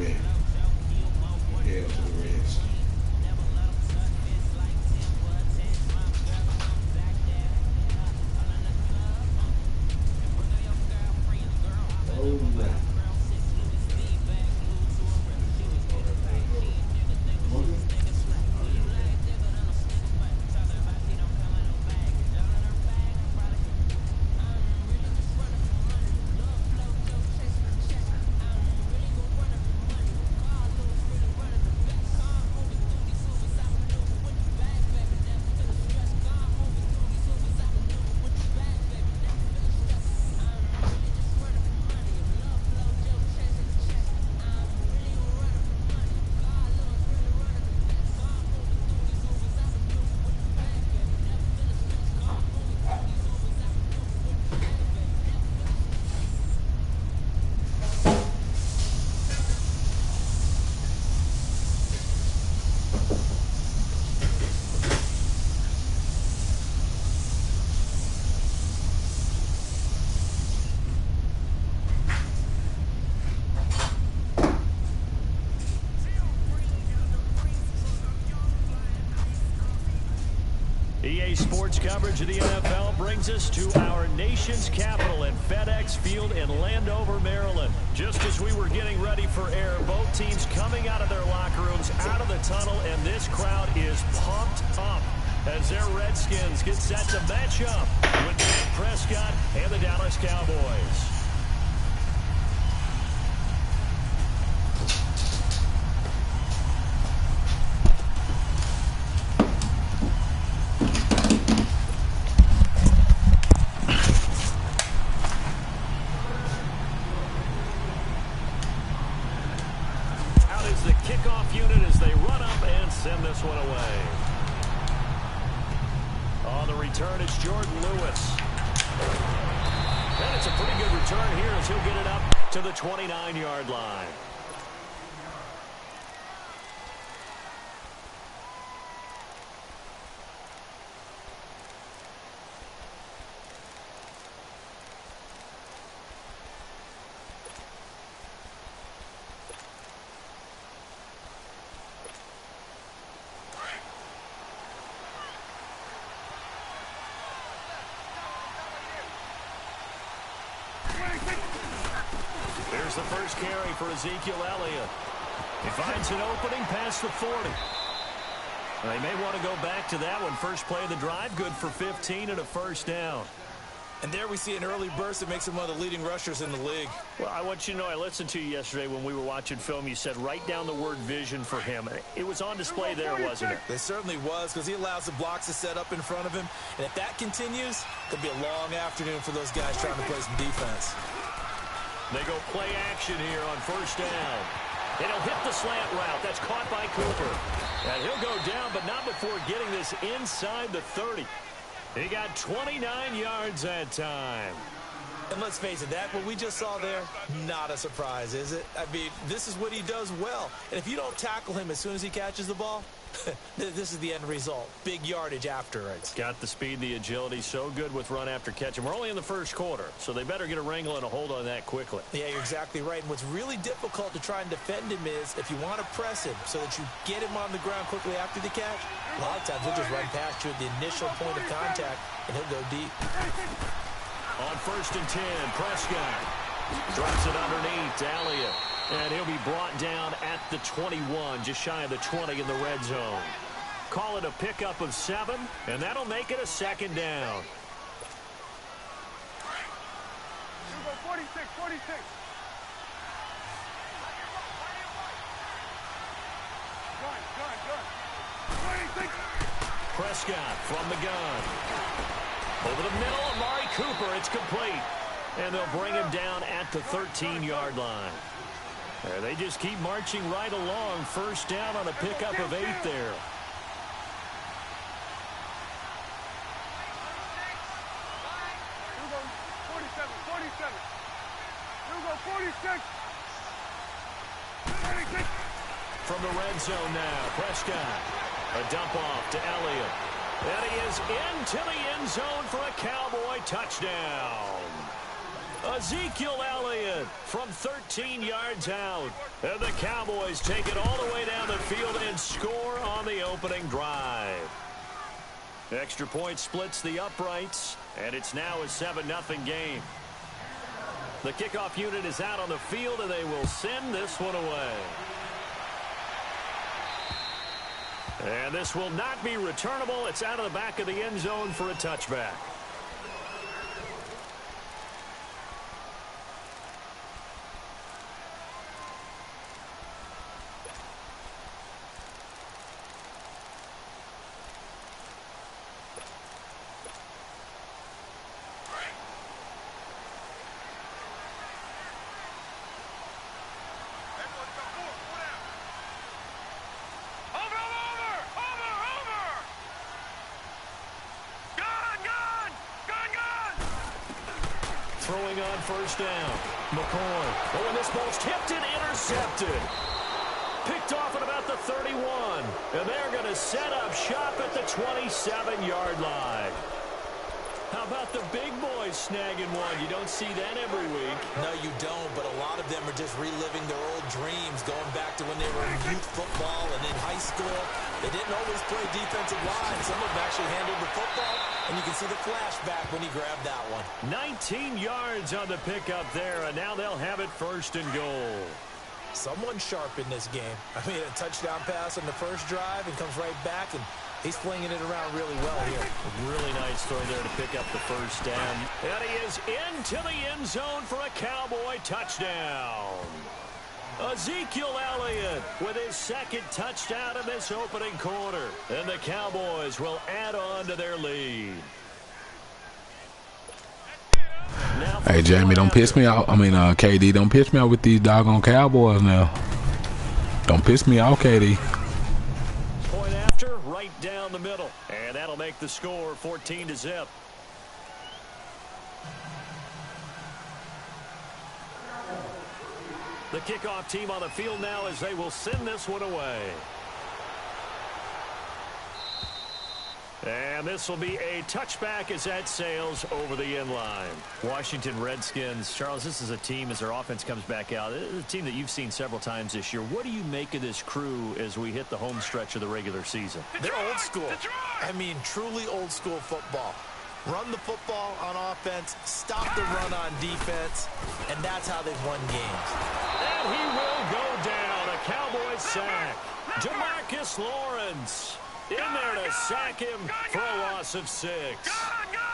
ready. Prepare for the Reds. Oh, right. EA Sports coverage of the NFL brings us to our nation's capital at FedEx Field in Landover, Maryland. Just as we were getting ready for air, both teams coming out of their locker rooms, out of the tunnel, and this crowd is pumped up as their Redskins get set to match up with Dak Prescott and the Dallas Cowboys. Kickoff unit as they run up and send this one away. On the return, it's Jordan Lewis. And it's a pretty good return here as he'll get it up to the 29-yard line. There's the first carry for Ezekiel Elliott. He finds an opening past the 40. They may want to go back to that one. First play of the drive, good for 15 and a first down. And there we see an early burst that makes him one of the leading rushers in the league. Well, I want you to know, I listened to you yesterday when we were watching film. You said write down the word vision for him. It was on display there, wasn't it? It certainly was, because he allows the blocks to set up in front of him. And if that continues, it could be a long afternoon for those guys trying to play some defense. They go play action here on first down. And he'll hit the slant route. That's caught by Cooper. And he'll go down, but not before getting this inside the 30. He got 29 yards that time. And let's face it, that what we just saw there, not a surprise, is it? I mean, this is what he does well. And if you don't tackle him as soon as he catches the ball, this is the end result. Big yardage after it. Got the speed, the agility, so good with run after catch. And we're only in the first quarter, so they better get a wrangle and a hold on that quickly. Yeah, you're exactly right. And what's really difficult to try and defend him is if you want to press him so that you get him on the ground quickly after the catch, a lot of times he'll just run past you at the initial point of contact, and he'll go deep. On first and 10, Prescott drops it underneath to Elliott. And he'll be brought down at the 21, just shy of the 20 in the red zone. Call it a pickup of 7, and that'll make it a second down. 46, 46. Gun. Prescott from the gun. Over the middle, Amari Cooper. It's complete. And they'll bring him down at the 13-yard line. They just keep marching right along. First down on a pickup of 8 there. From the red zone now, Prescott. A dump off to Elliott. And he is into the end zone for a Cowboy touchdown. Ezekiel Elliott from 13 yards out. And the Cowboys take it all the way down the field and score on the opening drive. Extra point splits the uprights, and it's now a 7-0 game. The kickoff unit is out on the field, and they will send this one away. And this will not be returnable. It's out of the back of the end zone for a touchback. Throwing on first down. McCoy. Oh, and this ball's tipped and intercepted. Picked off at about the 31. And they're going to set up shop at the 27-yard line. How about the big boys snagging one? You don't see that every week. No, you don't, but a lot of them are just reliving their old dreams, going back to when they were in youth football and in high school. They didn't always play defensive line. Some of them actually handled the football, and you can see the flashback when he grabbed that one. 19 yards on the pickup there, and now they'll have it first and goal. Someone sharp in this game. I mean, a touchdown pass on the first drive and comes right back, and he's flinging it around really well here. Really nice throw there to pick up the first down. And he is into the end zone for a Cowboy touchdown. Ezekiel Elliott with his second touchdown in this opening quarter. And the Cowboys will add on to their lead. Hey, Jamie, don't piss me off. I mean, KD, don't piss me off with these doggone Cowboys now. Don't piss me off, KD. Point after, right down the middle. And that'll make the score 14-0. The kickoff team on the field now as they will send this one away. And this will be a touchback as that sails over the end line. Washington Redskins. Charles, this is a team as their offense comes back out. This is a team that you've seen several times this year. What do you make of this crew as we hit the home stretch of the regular season? They're old school. I mean, truly old school football. Run the football on offense, stop the run on defense, and that's how they've won games. And he will go down. A Cowboys sack. Demarcus Lawrence in there to sack him for a loss of 6.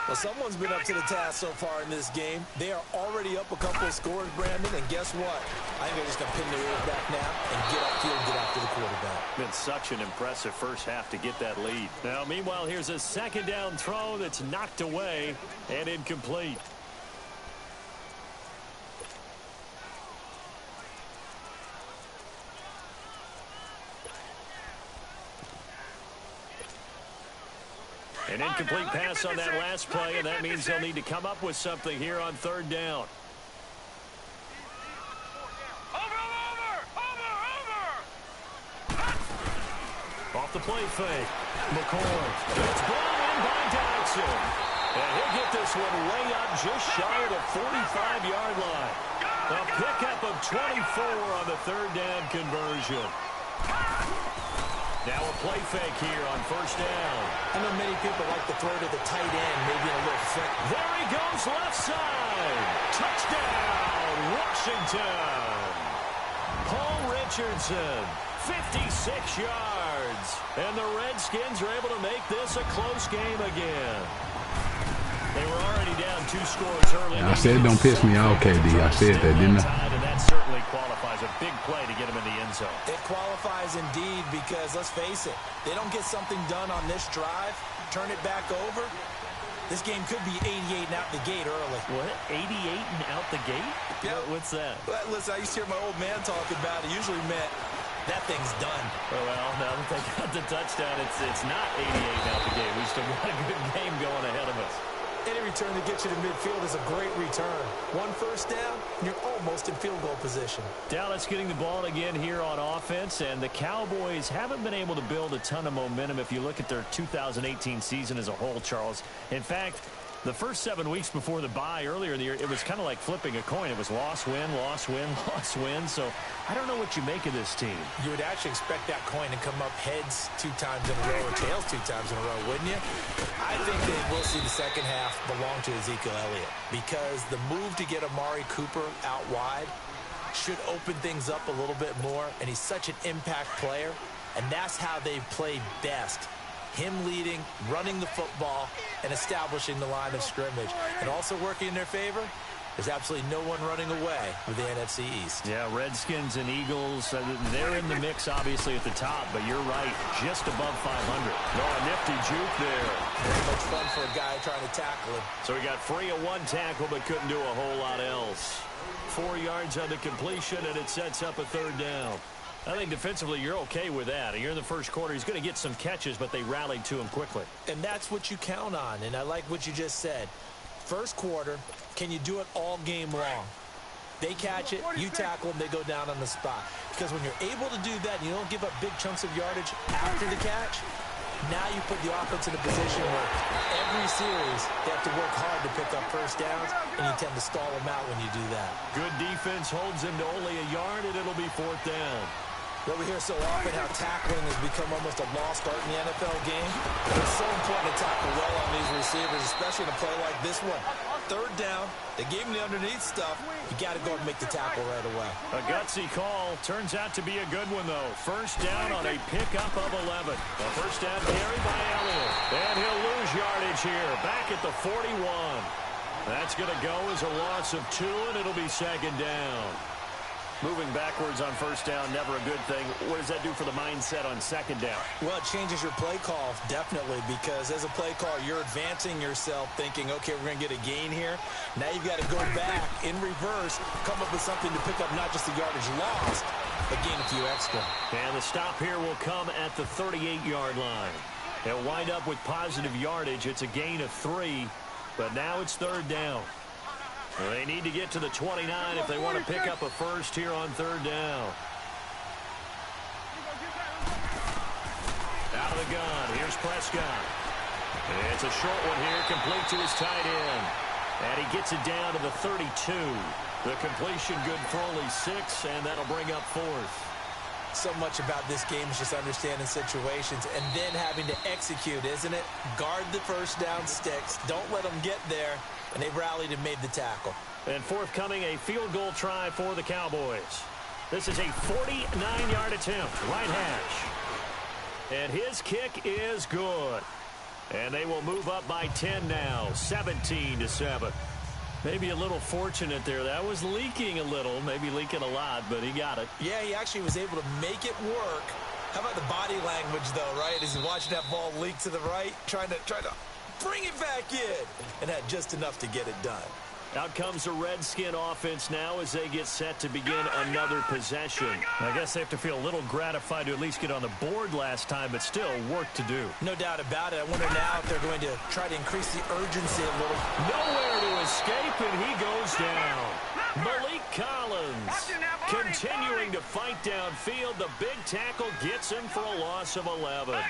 Well, someone's been up to the task so far in this game. They are already up a couple of scores, Brandon, and guess what? I think they're just going to pin their ears back now and get upfield, get after the quarterback. Been such an impressive first half to get that lead. Now, meanwhile, here's a second down throw that's knocked away and incomplete. An incomplete pass on that last play, and that means they'll need to come up with something here on third down. Off the play fake. McCoy. It's brought in by Dodson. And he'll get this one way up just shy of the 45-yard line. A pickup of 24 on the third down conversion. Now a play fake here on first down. I know many people like to throw to the tight end, maybe a little thick. There he goes left side. Touchdown, Washington. Paul Richardson, 56 yards. And the Redskins are able to make this a close game again. They were already down 2 scores early. I said don't piss me off, KD. I said that, didn't I? And that certainly qualifies a big play to get him in the end zone. It qualifies indeed because, let's face it, they don't get something done on this drive, turn it back over, this game could be 88 and out the gate early. What? 88 and out the gate? Yeah. What's that? Well, listen, I used to hear my old man talk about it. Usually meant that thing's done. Oh, well, now that they got the touchdown, it's not 88 and out the gate. We still got a good game going ahead of us. Any return that gets you to midfield is a great return. 1 first down, you're almost in field goal position. Dallas getting the ball again here on offense, and the Cowboys haven't been able to build a ton of momentum if you look at their 2018 season as a whole, Charles. In fact, The first 7 weeks before the bye earlier in the year, it was kind of like flipping a coin. It was loss, win, loss, win, loss, win. So I don't know what you make of this team. You would actually expect that coin to come up heads 2 times in a row or tails 2 times in a row, wouldn't you? I think that we'll see the second half belong to Ezekiel Elliott because the move to get Amari Cooper out wide should open things up a little bit more, and he's such an impact player, and that's how they play best. Him leading, running the football, and establishing the line of scrimmage. And also working in their favor, there's absolutely no one running away with the NFC East. Yeah, Redskins and Eagles, they're in the mix, obviously, at the top, but you're right, just above 500. No, a nifty juke there. Very much fun for a guy trying to tackle him. So he got free of 1 tackle, but couldn't do a whole lot else. 4 yards on the completion, and it sets up a 3rd down. I think defensively you're okay with that. You're in the first quarter. He's going to get some catches, but they rallied to him quickly. And that's what you count on, and I like what you just said. First quarter, can you do it all game long? They catch it, you tackle them, they go down on the spot. Because when you're able to do that and you don't give up big chunks of yardage after the catch, now you put the offense in a position where every series they have to work hard to pick up first downs, and you tend to stall them out when you do that. Good defense holds him to only a yard, and it'll be 4th down. Well, we hear so often how tackling has become almost a lost art in the NFL game. It's so important to tackle well on these receivers, especially in a play like this one. 3rd down, they gave him the underneath stuff. You got to go and make the tackle right away. A gutsy call. Turns out to be a good one, though. First down on a pickup of 11. A first down carry by Elliott. And he'll lose yardage here. Back at the 41. That's going to go as a loss of 2, and it'll be 2nd down. Moving backwards on first down, never a good thing. What does that do for the mindset on 2nd down? Well, it changes your play call, definitely, because as a play call, you're advancing yourself thinking, okay, we're going to get a gain here. Now you've got to go back in reverse, come up with something to pick up not just the yardage lost, but gain a few extra. And the stop here will come at the 38-yard line. They'll wind up with positive yardage. It's a gain of 3, but now it's 3rd down. Well, they need to get to the 29 if they want to pick up a first here on 3rd down. Out of the gun. Here's Prescott. It's a short one here, complete to his tight end. And he gets it down to the 32. The completion good for only 6, and that'll bring up 4th. So much about this game is just understanding situations and then having to execute, isn't it? Guard the first down sticks. Don't let them get there. And they rallied and made the tackle. And forthcoming, a field goal try for the Cowboys. This is a 49-yard attempt, right hash. And his kick is good. And they will move up by 10 now, 17-7. Maybe a little fortunate there. That was leaking a little, maybe leaking a lot, but he got it. Yeah, he actually was able to make it work. How about the body language, though, right? As he's watching that ball leak to the right, trying to bring it back in, and had just enough to get it done. Out comes the Redskin offense now as they get set to begin another possession. I guess they have to feel a little gratified to at least get on the board last time, but still work to do. No doubt about it. I wonder now if they're going to try to increase the urgency a little. Nowhere to escape, and he goes down. Malik Collins continuing to fight downfield. The big tackle gets him for a loss of 11.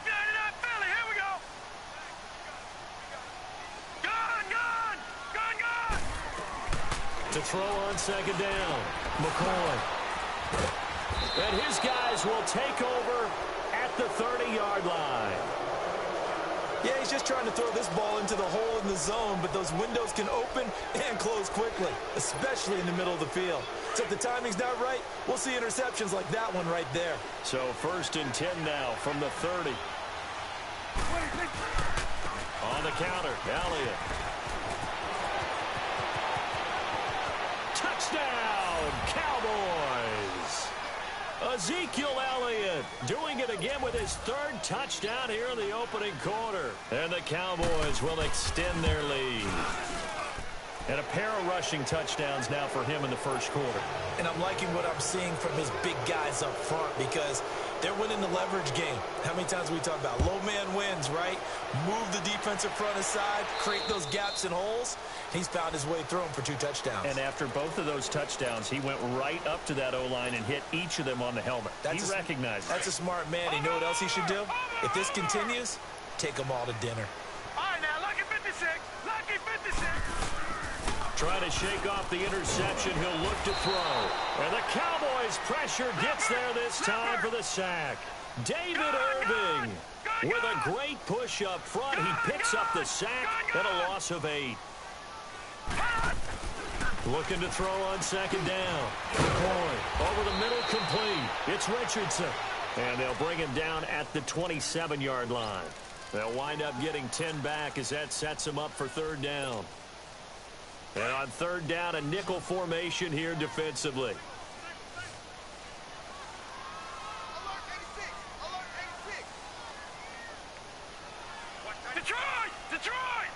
To throw on 2nd down, McCoy. And his guys will take over at the 30-yard line. Yeah, he's just trying to throw this ball into the hole in the zone, but those windows can open and close quickly, especially in the middle of the field. So if the timing's not right, we'll see interceptions like that one right there. So 1st and 10 now from the 30. On the counter, Elliott. Touchdown, Cowboys! Ezekiel Elliott doing it again with his 3rd touchdown here in the opening quarter. And the Cowboys will extend their lead. And a pair of rushing touchdowns now for him in the first quarter. And I'm liking what I'm seeing from his big guys up front because they're winning the leverage game. How many times we talk about low man wins, right? Move the defensive front aside, create those gaps and holes. He's found his way through them for 2 touchdowns. And after both of those touchdowns, he went right up to that O-line and hit each of them on the helmet. He recognized it. That's a smart man. You know what else he should do? If this continues, take them all to dinner. All right, now, lucky 56. Lucky 56. Trying to shake off the interception. He'll look to throw. And the Cowboys pressure gets there this time for the sack. David Irving with a great push up front. He picks up the sack and a loss of 8. Looking to throw on second down. McCoy over the middle, complete. It's Richardson. And they'll bring him down at the 27-yard line. They'll wind up getting 10 back as that sets them up for third down. And on third down, a nickel formation here defensively. Detroit! Detroit!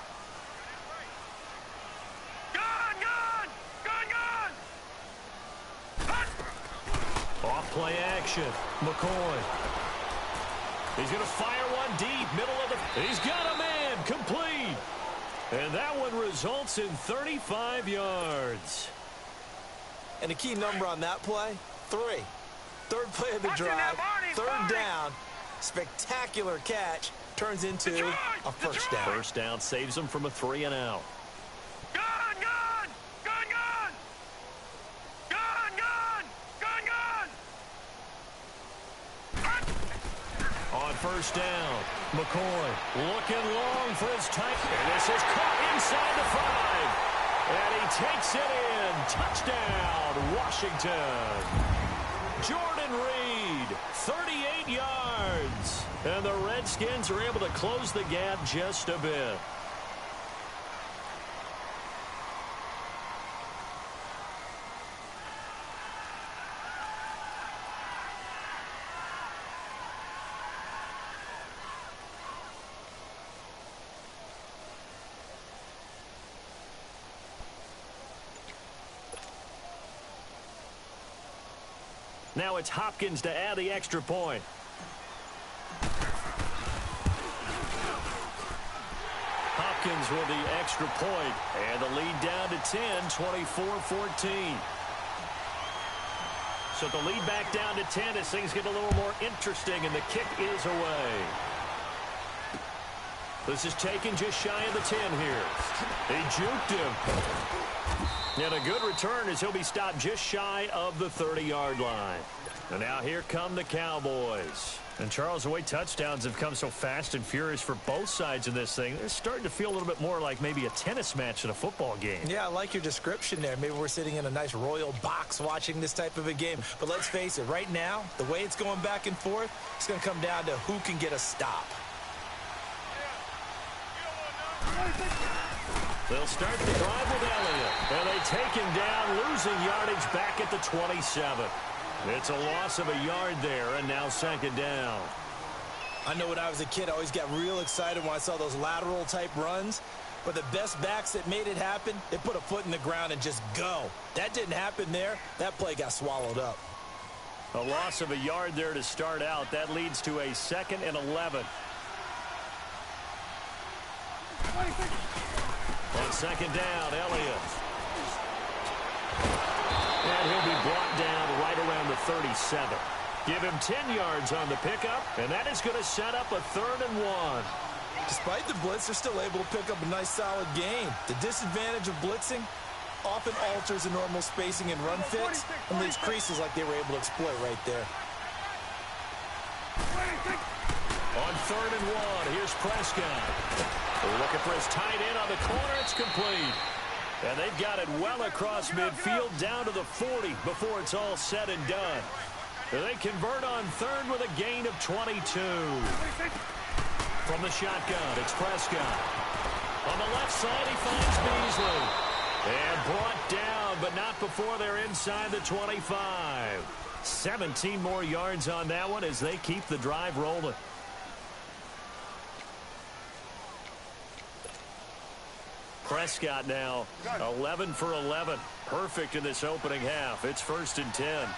Gun! Gun! Gun! Gun! Off play action. McCoy. He's going to fire one deep. Middle of the... He's got a man. Complete. And that one results in 35 yards. And the key number on that play, 3. Third play of the drive, third down, spectacular catch, turns into a first down. First down saves them from a 3-and-out. Gun! Gun! Gun! Gun! Gun! Gun! Gun! Gun! On first down, McCoy looking long for his tight. And this is caught inside the 5. And he takes it in. Touchdown, Washington. Jordan Reed, 38 yards. And the Redskins are able to close the gap just a bit. Now it's Hopkins to add the extra point. Hopkins with the extra point, and the lead down to 10, 24-14. So the lead back down to 10 as things get a little more interesting, and the kick is away. This is taken just shy of the 10 here. They juked him. And a good return as he'll be stopped just shy of the 30-yard line. And now here come the Cowboys. And Charles, the way touchdowns have come so fast and furious for both sides of this thing, they're starting to feel a little bit more like maybe a tennis match in a football game. Yeah, I like your description there. Maybe we're sitting in a nice royal box watching this type of a game. But let's face it, right now, the way it's going back and forth, it's going to come down to who can get a stop. They'll start the drive with Elliott. And they take him down, losing yardage back at the 27. It's a loss of a yard there, and now second down. I know when I was a kid, I always got real excited when I saw those lateral-type runs. But the best backs that made it happen, they put a foot in the ground and just go. That didn't happen there. That play got swallowed up. A loss of a yard there to start out. That leads to a 2nd and 11. On second down, Elliott. And he'll be brought down right around the 37. Give him 10 yards on the pickup, and that is going to set up a 3rd and 1. Despite the blitz, they're still able to pick up a nice, solid gain. The disadvantage of blitzing often alters the normal spacing and run fits and leaves creases like they were able to exploit right there. On 3rd and 1, here's Prescott. Looking for his tight end on the corner. It's complete. And they've got it well across midfield down to the 40 before it's all said and done. And they convert on 3rd with a gain of 22. From the shotgun, it's Prescott. On the left side, he finds Beasley. And brought down, but not before they're inside the 25. 17 more yards on that one as they keep the drive rolling. Prescott now 11 for 11. Perfect in this opening half. It's 1st and 10.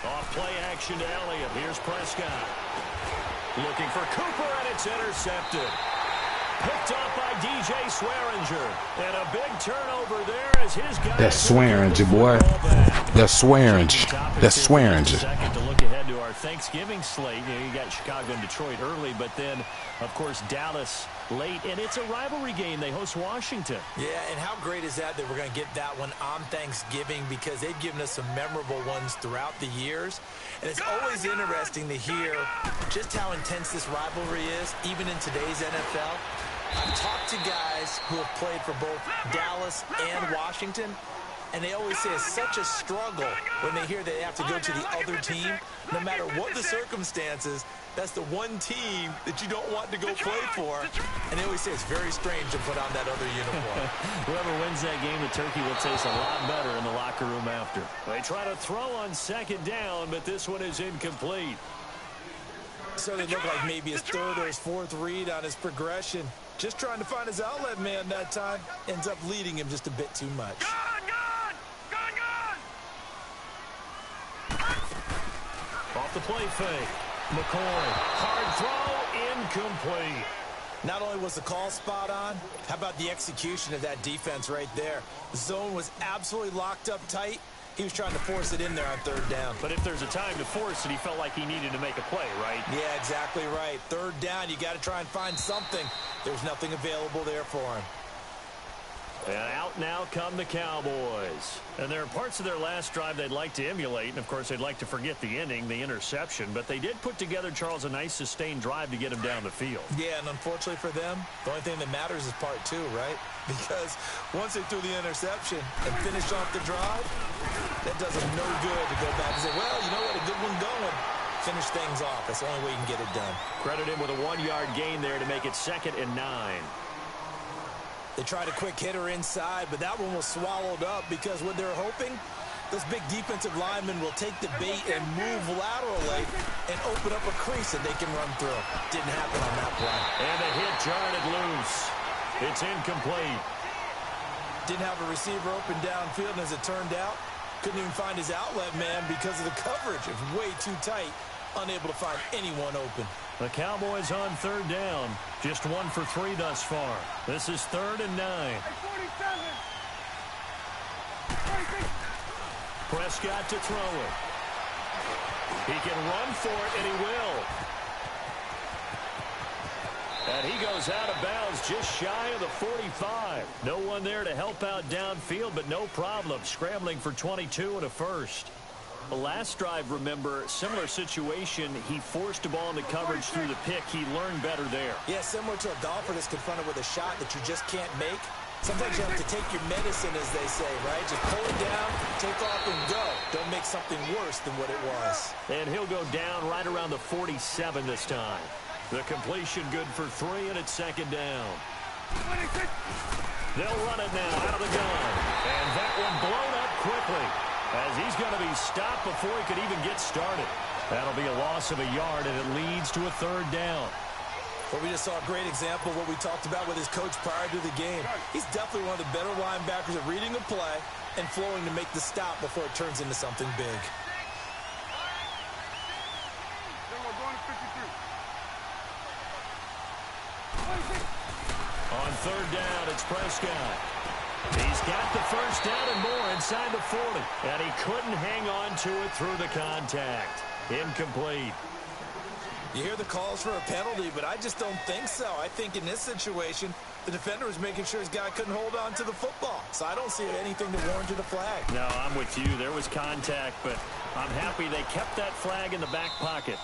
Off play action to Elliott. Here's Prescott. Looking for Cooper, and it's intercepted. Picked up by DJ Swearinger. And a big turnover there as his guy. That's Swearinger, boy. That's Swearinger. That's Swearinger. Second to look ahead to our Thanksgiving slate. You got Chicago and Detroit early, but then, of course, Dallas late, and it's a rivalry game. They host Washington. Yeah, and how great is that we're going to get that one on Thanksgiving, because they've given us some memorable ones throughout the years. And it's always interesting to hear just how intense this rivalry is, even in today's NFL. I've talked to guys who have played for both Dallas and Washington, and they always say it's such a struggle when they hear they have to go to the other team. No matter what the circumstances, that's the one team that you don't want to go play for. And they always say it's very strange to put on that other uniform. Whoever wins that game, the turkey will taste a lot better in the locker room after. They try to throw on second down, but this one is incomplete. So they look like maybe his third or his fourth read on his progression. Just trying to find his outlet man that time. Ends up leading him just a bit too much. Off the play fake. McCoy. Hard throw. Incomplete. Not only was the call spot on, how about the execution of that defense right there? The zone was absolutely locked up tight. He was trying to force it in there on third down. But if there's a time to force it, he felt like he needed to make a play, right? Yeah, exactly right. Third down, you got to try and find something. There's nothing available there for him. And out now come the Cowboys. And there are parts of their last drive they'd like to emulate. And, of course, they'd like to forget the inning, the interception. But they did put together, Charles, a nice sustained drive to get him down the field. Yeah, and unfortunately for them, the only thing that matters is part two, right? Because once they threw the interception and finished off the drive, that does them no good to go back and say, well, you know what, a good one going. Finish things off. That's the only way you can get it done. Credit him with a 1-yard gain there to make it 2nd and 9. They tried a quick hitter inside, but that one was swallowed up because what they're hoping, those big defensive linemen will take the bait and move laterally and open up a crease that they can run through. Didn't happen on that play. And the hit jarred it loose. It's incomplete. Didn't have a receiver open downfield, and as it turned out, couldn't even find his outlet man because of the coverage. It was way too tight, unable to find anyone open. The Cowboys on third down. Just 1 for 3 thus far. This is 3rd and 9. Prescott to throw it. He can run for it, and he will. And he goes out of bounds just shy of the 45. No one there to help out downfield, but no problem. Scrambling for 22 and a first. The last drive, remember, similar situation. He forced a ball into coverage through the pick. He learned better there. Yeah, similar to a golfer that's confronted with a shot that you just can't make. Sometimes you have to take your medicine, as they say, right? Just pull it down, take off, and go. Don't make something worse than what it was. And he'll go down right around the 47 this time. The completion good for 3, and it's 2nd down. They'll run it now out of the gun. And that one blown up quickly, as he's going to be stopped before he could even get started. That'll be a loss of a yard, and it leads to a 3rd down. Well, we just saw a great example of what we talked about with his coach prior to the game. He's definitely one of the better linebackers at reading a play and flowing to make the stop before it turns into something big. On 3rd down, it's Prescott. He's got the first down and more inside the 40. And he couldn't hang on to it through the contact. Incomplete. You hear the calls for a penalty, but I just don't think so. I think in this situation, the defender was making sure his guy couldn't hold on to the football. So I don't see anything that warranted a flag. No, I'm with you. There was contact, but I'm happy they kept that flag in the back pocket.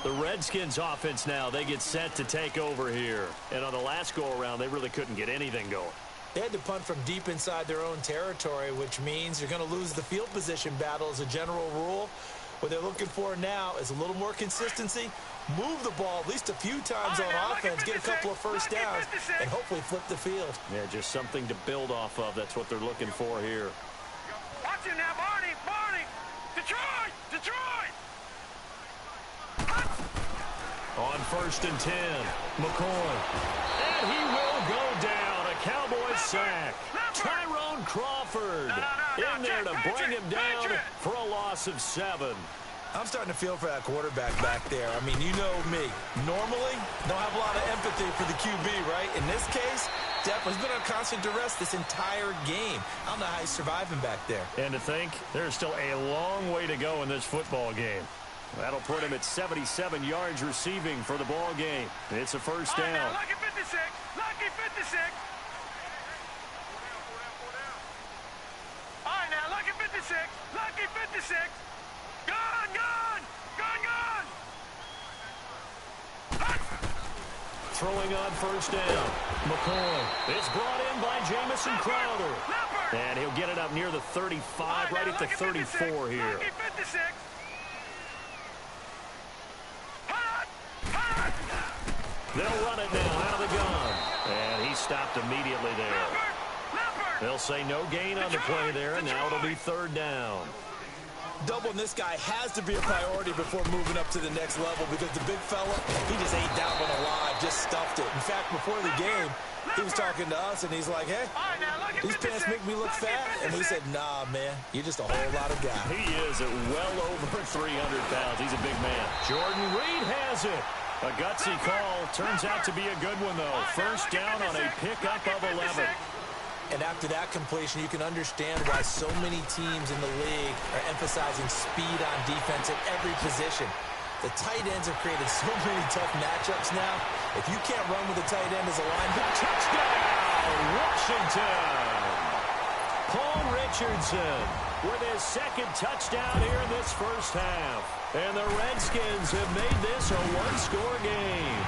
The Redskins offense now, they get set to take over here. And on the last go-around, they really couldn't get anything going. They had to punt from deep inside their own territory, which means you're going to lose the field position battle as a general rule. What they're looking for now is a little more consistency, move the ball at least a few times on offense, get a couple of first downs, and hopefully flip the field. Yeah, just something to build off of. That's what they're looking for here. Watch him now, Barney! Detroit! Detroit! On 1st and 10, McCoy. And he will go down. A Cowboys sack. Tyrone Crawford in there to bring him down for a loss of 7. I'm starting to feel for that quarterback back there. I mean, you know me. Normally, don't have a lot of empathy for the QB, right? In this case, definitely been on constant duress this entire game. I don't know how he's surviving back there. And to think, there's still a long way to go in this football game. That'll put him at 77 yards receiving for the ball game. It's a first down. Now, lucky 56. Lucky 56. All right, now, lucky 56. Lucky 56. Gone, gone. Gone, gone. Throwing on first down. McCoy. It's brought in by Jamison Crowder. And he'll get it up near the 35, right at the 34 here. Lucky 56. They'll run it now out of the gun. And he stopped immediately there. They'll say no gain on the play there, and now it'll be third down. Doubling this guy has to be a priority before moving up to the next level because the big fella, he just ate that one alive, just stuffed it. In fact, before the game, he was talking to us, and he's like, hey, these pants make me look fat. And we said, nah, man, you're just a whole lot of guy. He is at well over 300 pounds. He's a big man. Jordan Reed has it. A gutsy call. Turns out to be a good one, though. First down on a pickup of 11. And after that completion, you can understand why so many teams in the league are emphasizing speed on defense at every position. The tight ends have created so many tough matchups now. If you can't run with a tight end as a linebacker, Touchdown, Washington! Paul Richardson with his second touchdown here in this first half. And the Redskins have made this a one-score game.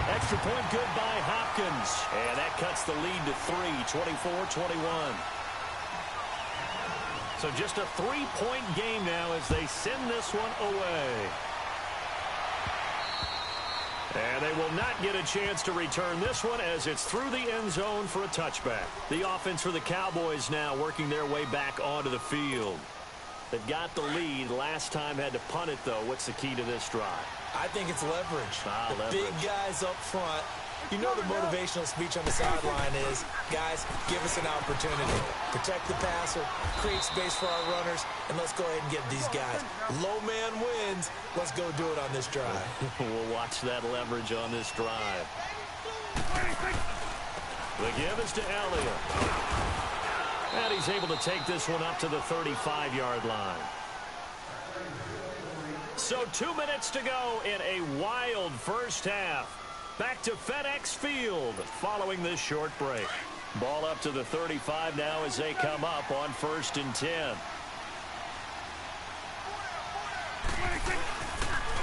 Extra point good by Hopkins. And that cuts the lead to 3, 24-21. So just a 3-point game now as they send this one away. And they will not get a chance to return this one as it's through the end zone for a touchback. The offense for the Cowboys now working their way back onto the field. They got the lead. Last time had to punt it, though. What's the key to this drive? I think it's leverage. Leverage. Big guys up front. You know the motivational speech on the sideline is, guys, give us an opportunity. Protect the passer, create space for our runners, and let's go ahead and get these guys. Low man wins. Let's go do it on this drive. We'll watch that leverage on this drive. The give is to Elliott. And he's able to take this one up to the 35-yard line. So 2 minutes to go in a wild first half. Back to FedEx Field following this short break. Ball up to the 35 now as they come up on 1st and 10.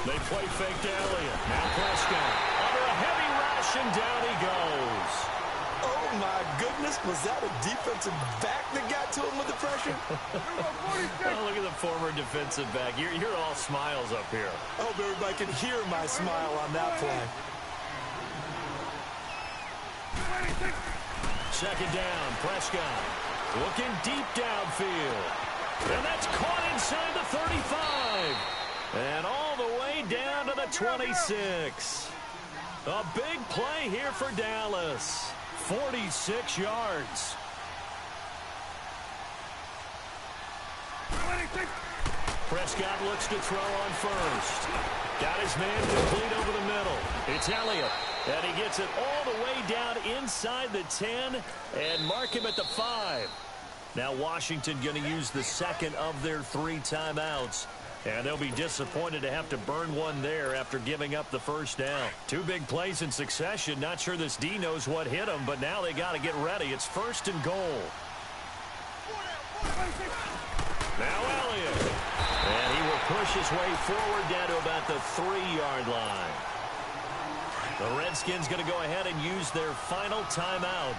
They play fake to Elliott. Now Prescott under a heavy rush, and down he goes. Oh, my goodness. Was that a defensive back that got to him with the pressure? Oh, look at the former defensive back. You're all smiles up here. I hope everybody can hear my smile on that play. Second down, Prescott looking deep downfield. And that's caught inside the 35. And all the way down to the 26. A big play here for Dallas. 46 yards. Prescott looks to throw on first. Got his man complete over the middle. It's Elliott. And he gets it all the way down inside the 10 and mark him at the 5. Now Washington going to use the second of their 3 timeouts. And they'll be disappointed to have to burn one there after giving up the first down. 2 big plays in succession. Not sure this D knows what hit him, but now they got to get ready. It's 1st and goal. Now Elliott. And he will push his way forward down to about the 3-yard line. The Redskins going to go ahead and use their final timeout.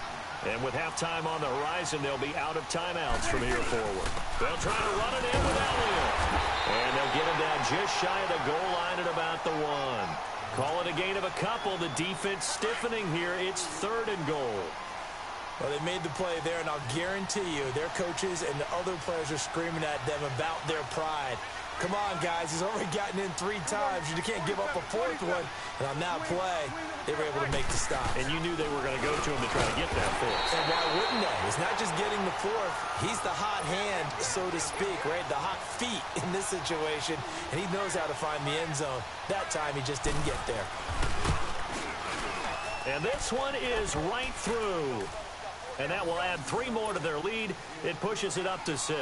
And with halftime on the horizon, they'll be out of timeouts from here forward. They'll try to run it in with Elliott. And they'll get him down just shy of the goal line at about the 1. Call it a gain of a couple. The defense stiffening here. It's 3rd and goal. Well, they made the play there, and I'll guarantee you their coaches and the other players are screaming at them about their pride. Come on, guys. He's already gotten in 3 times. You can't give up a 4th one. And on that play, they were able to make the stop. And you knew they were going to go to him to try to get that 4th. And why wouldn't they? It's not just getting the 4th. He's the hot hand, so to speak, right? The hot feet in this situation. And he knows how to find the end zone. That time, he just didn't get there. And this one is right through. And that will add 3 more to their lead. It pushes it up to 6.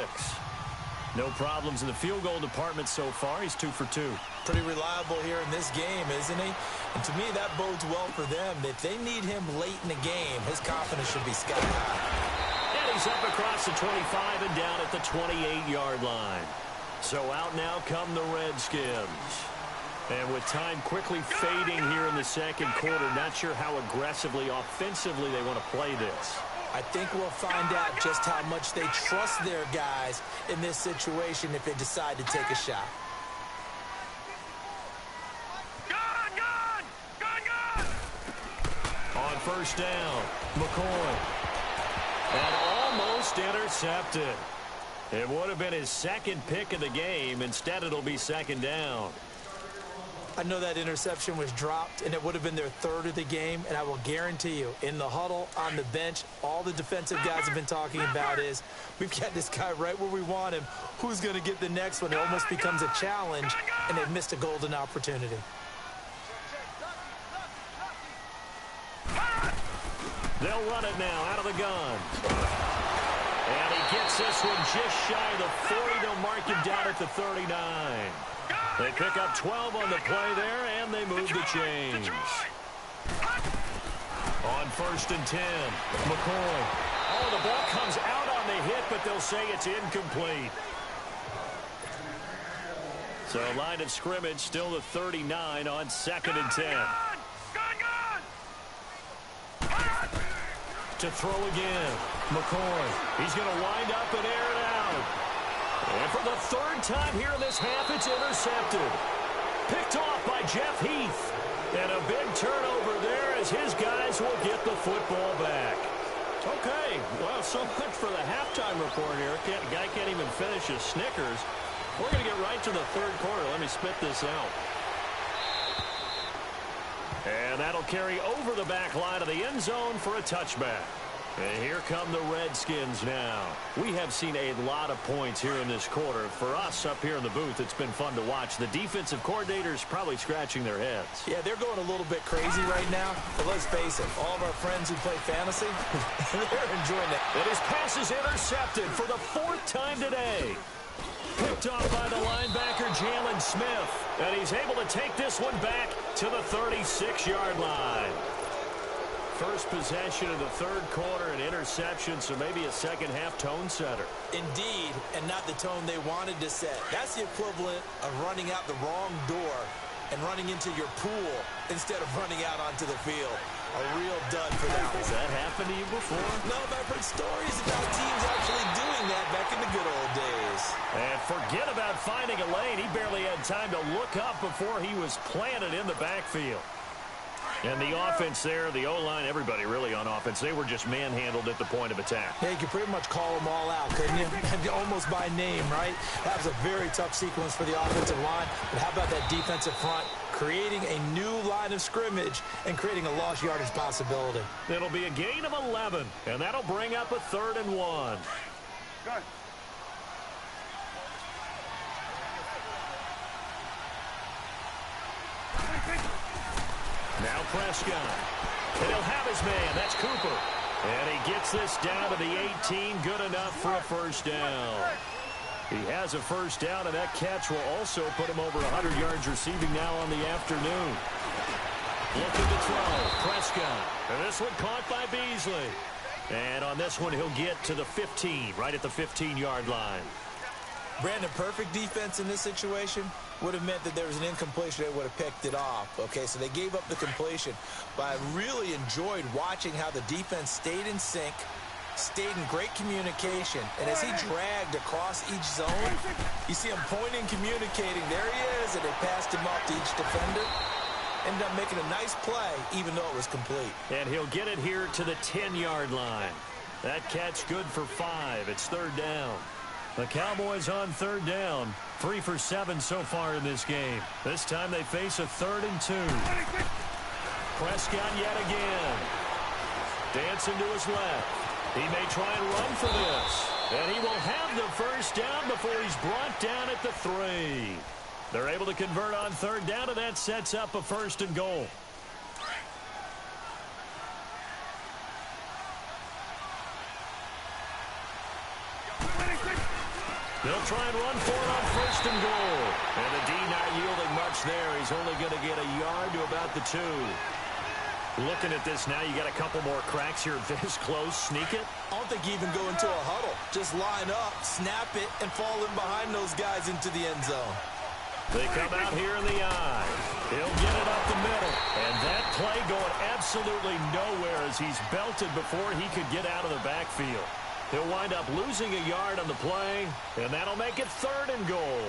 No problems in the field goal department so far. He's 2 for 2. Pretty reliable here in this game, isn't he? And to me, that bodes well for them. If they need him late in the game, his confidence should be sky high. And he's up across the 25 and down at the 28-yard line. So out now come the Redskins. And with time quickly fading here in the second quarter, not sure how aggressively, offensively they want to play this. I think we'll find out just how much they trust their guys in this situation if they decide to take a shot. On first down, McCoy. And almost intercepted. It would have been his second pick of the game. Instead, it'll be second down. I know that interception was dropped, and it would have been their third of the game, and I will guarantee you, in the huddle, on the bench, all the defensive guys have been talking about is, we've got this guy right where we want him. Who's going to get the next one? It almost becomes a challenge, and they've missed a golden opportunity. They'll run it now out of the gun. And he gets this one just shy of the 40. They'll mark him down at the 39. They pick up 12 on the play there, and they move the chains. On first and 10, McCoy. Oh, the ball comes out on the hit, but they'll say it's incomplete. So line of scrimmage still the 39 on second and 10. To throw again, McCoy. He's going to wind up and air it out. And for the third time here in this half, it's intercepted. Picked off by Jeff Heath. And a big turnover there as his guys will get the football back. Okay, well, so much for the halftime report here. Guy can't even finish his Snickers. We're going to get right to the third quarter. Let me spit this out. And that'll carry over the back line of the end zone for a touchback. And here come the Redskins now. We have seen a lot of points here in this quarter. For us up here in the booth, it's been fun to watch. The defensive coordinators probably scratching their heads. Yeah, they're going a little bit crazy right now. But let's face it, all of our friends who play fantasy, they're enjoying it. And his pass is intercepted for the fourth time today. Picked off by the linebacker, Jalen Smith. And he's able to take this one back to the 36-yard line. First possession of the third quarter, an interception, so maybe a second-half tone setter. Indeed, and not the tone they wanted to set. That's the equivalent of running out the wrong door and running into your pool instead of running out onto the field. A real dud for that one. Has that happened to you before? No, but I've heard stories about teams actually doing that back in the good old days. And forget about finding a lane. He barely had time to look up before he was planted in the backfield. And the offense there, the O-line, everybody really on offense, they were just manhandled at the point of attack. Yeah, you could pretty much call them all out, couldn't you? Almost by name, right? That was a very tough sequence for the offensive line. But how about that defensive front creating a new line of scrimmage and creating a lost yardage possibility? It'll be a gain of 11, and that'll bring up a 3rd and 1. Good. Now Prescott. And he'll have his man. That's Cooper. And he gets this down to the 18. Good enough for a first down. He has a first down, and that catch will also put him over 100 yards receiving now on the afternoon. Looking to throw. Prescott. And this one caught by Beasley. And on this one, he'll get to the 15, right at the 15-yard line. Brandon, perfect defense in this situation would have meant that there was an incompletion. They would have picked it off. Okay, so they gave up the completion. But I really enjoyed watching how the defense stayed in sync, stayed in great communication. And as he dragged across each zone, you see him pointing, communicating. There he is, and they passed him off to each defender. Ended up making a nice play, even though it was complete. And he'll get it here to the 10-yard line. That catch good for 5. It's 3rd down. The Cowboys on 3rd down. 3 for 7 so far in this game. This time they face a 3rd and 2. Prescott yet again. Dancing to his left. He may try and run for this. And he will have the first down before he's brought down at the 3. They're able to convert on 3rd down, and that sets up a 1st and goal. They'll try and run for it on 1st and goal. And the D not yielding much there. He's only going to get a yard to about the 2. Looking at this now, you got a couple more cracks here this close. Sneak it. I don't think you even go into a huddle. Just line up, snap it, and fall in behind those guys into the end zone. They come out here in the eye. He'll get it up the middle. And that play going absolutely nowhere as he's belted before he could get out of the backfield. He'll wind up losing a yard on the play, and that'll make it 3rd and goal.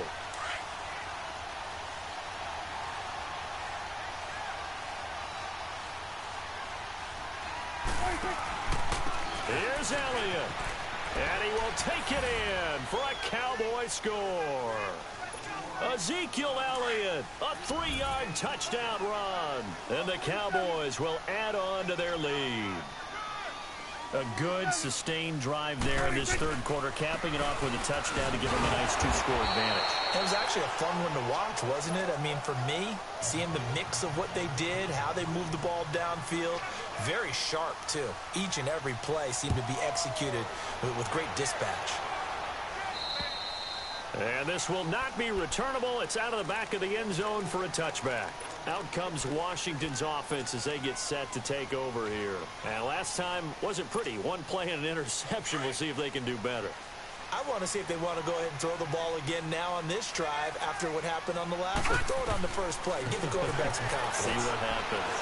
Here's Elliott. And he will take it in for a Cowboy score. Ezekiel Elliott, a 3-yard touchdown run. And the Cowboys will add on to their lead. A good, sustained drive there in this 3rd quarter, capping it off with a touchdown to give them a nice 2-score advantage. It was actually a fun one to watch, wasn't it? I mean, for me, seeing the mix of what they did, how they moved the ball downfield, very sharp, too. Each and every play seemed to be executed with great dispatch. And this will not be returnable. It's out of the back of the end zone for a touchback. Out comes Washington's offense as they get set to take over here. And last time wasn't pretty. 1 play and an interception. We'll see if they can do better. I want to see if they want to go ahead and throw the ball again now on this drive after what happened on the last one. Throw it on the first play. Give the quarterback some confidence. See what happens.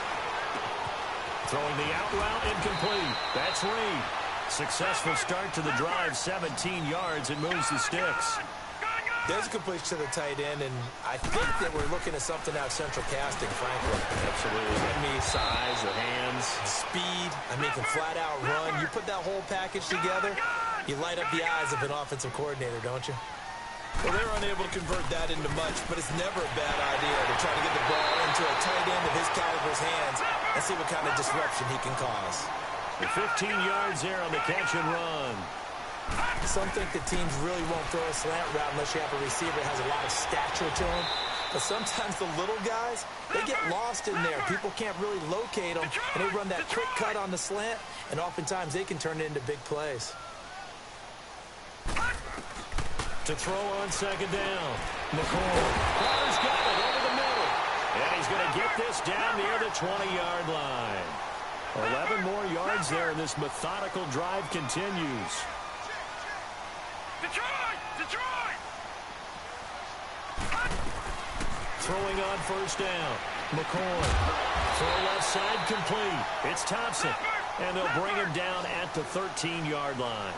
Throwing the out route incomplete. That's Reed. Successful start to the drive. 17 yards and moves the sticks. There's a completion to the tight end, and I think that we're looking at something out central casting, frankly. Absolutely. I mean, size, the hands. Speed. I mean, can flat out run. You put that whole package together, you light up the eyes of an offensive coordinator, don't you? Well, they're unable to convert that into much, but it's never a bad idea to try to get the ball into a tight end of his caliber's hands and see what kind of disruption he can cause. The 15 yards there on the catch and run. Some think that teams really won't throw a slant route unless you have a receiver that has a lot of stature to him. But sometimes the little guys, they get lost in there. People can't really locate them, and they run that quick cut on the slant, and oftentimes they can turn it into big plays. To throw on 2nd down. McCoy. Carter's got it over the middle. And he's going to get this down near the 20-yard line. 11 more yards there, and this methodical drive continues. Detroit! Throwing on 1st down. McCoy. Throw left side complete. It's Thompson. And they'll bring him down at the 13-yard line.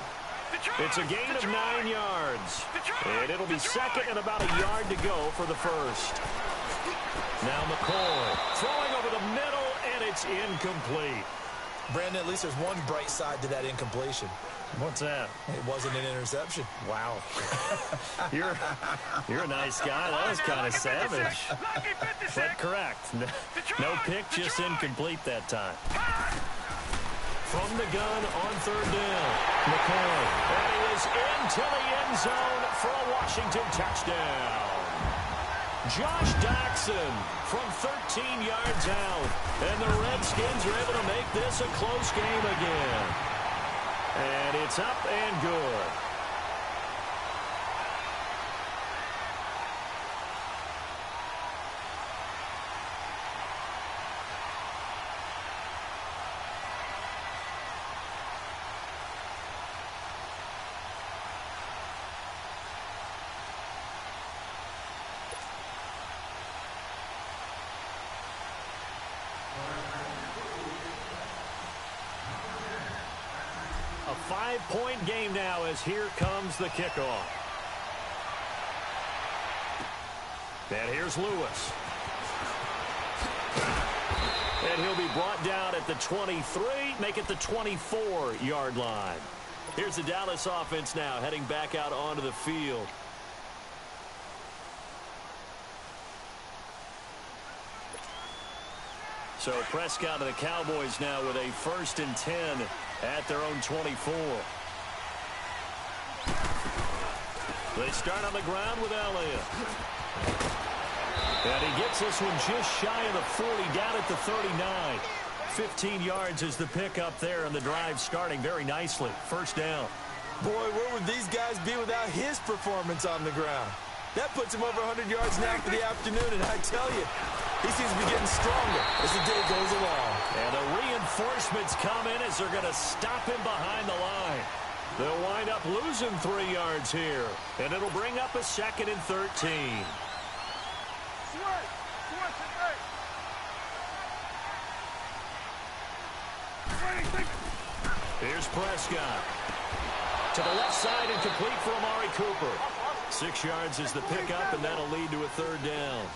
It's a gain of 9 yards. And it'll be 2nd and about a yard to go for the 1st. Now McCoy throwing over the middle, and it's incomplete. Brandon, at least there's one bright side to that incompletion. What's that? It wasn't an interception. Wow. You're a nice guy. That was kind of savage. But correct. No pick, just incomplete that time. From the gun on 3rd down. McCoy. And he is into the end zone for a Washington touchdown. Josh Doctson from 13 yards out. And the Redskins are able to make this a close game again. And it's up and good. A 5-point game now as here comes the kickoff. And here's Lewis. And he'll be brought down at the 23, make it the 24-yard line. Here's the Dallas offense now heading back out onto the field. So Prescott and the Cowboys now with a 1st and 10 at their own 24. They start on the ground with Elliott. And he gets this one just shy of the 40, down at the 39. 15 yards is the pickup there, and the drive starting very nicely. 1st down. Boy, where would these guys be without his performance on the ground? That puts him over 100 yards now for the afternoon, and I tell you, he seems to be getting stronger as the day goes along. And the reinforcements come in as they're going to stop him behind the line. They'll wind up losing 3 yards here, and it'll bring up a 2nd and 13. Here's Prescott. To the left side and complete for Amari Cooper. 6 yards is the pickup, and that'll lead to a 3rd down.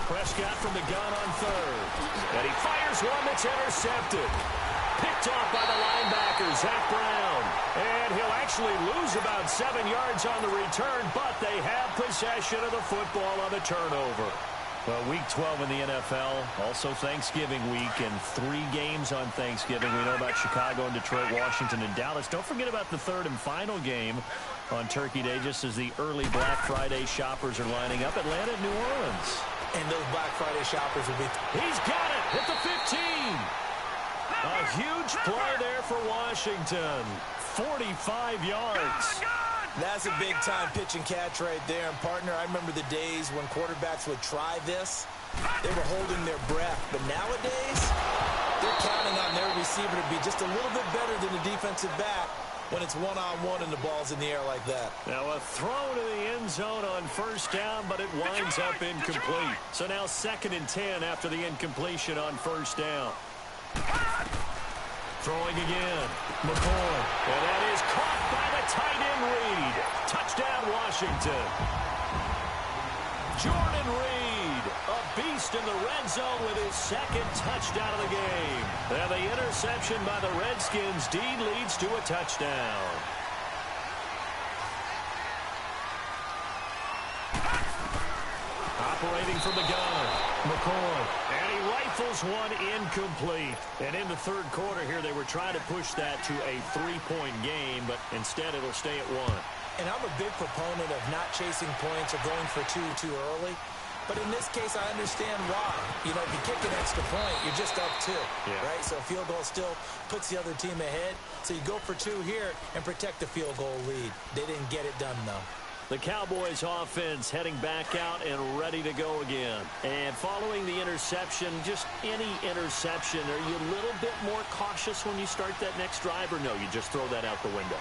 Prescott from the gun on 3rd. And he fires one that's intercepted. Picked off by the linebacker, Zach Brown. And he'll actually lose about 7 yards on the return, but they have possession of the football on the turnover. Well, Week 12 in the NFL, also Thanksgiving week, and 3 games on Thanksgiving. We know about Chicago and Detroit, Washington, and Dallas. Don't forget about the 3rd and final game on Turkey Day, just as the early Black Friday shoppers are lining up. Atlanta and New Orleans. And those Black Friday shoppers will be... He's got it at the 15. A huge play there for Washington. 45 yards. That's a big-time pitch and catch right there. And, partner, I remember the days when quarterbacks would try this. They were holding their breath. But nowadays, they're counting on their receiver to be just a little bit better than the defensive back when it's one-on-one and the ball's in the air like that. Now a throw to the end zone on 1st down, but it winds up incomplete. So now 2nd and 10 after the incompletion on 1st down. Throwing again. McCoy. And that is caught by the tight end Reed. Touchdown, Washington. Jordan Reed, a beast in the red zone with his 2nd touchdown of the game. And the interception by the Redskins indeed leads to a touchdown. Operating from the gun, McCoy. And he rifles one incomplete. And in the 3rd quarter here, they were trying to push that to a 3-point game, but instead it'll stay at 1. And I'm a big proponent of not chasing points or going for 2 too early. But in this case, I understand why. You know, if you kick an extra point, you're just up 2, right? So a field goal still puts the other team ahead. So you go for 2 here and protect the field goal lead. They didn't get it done, though. The Cowboys offense heading back out and ready to go again. And following the interception, just any interception, are you a little bit more cautious when you start that next drive, or no, you just throw that out the window?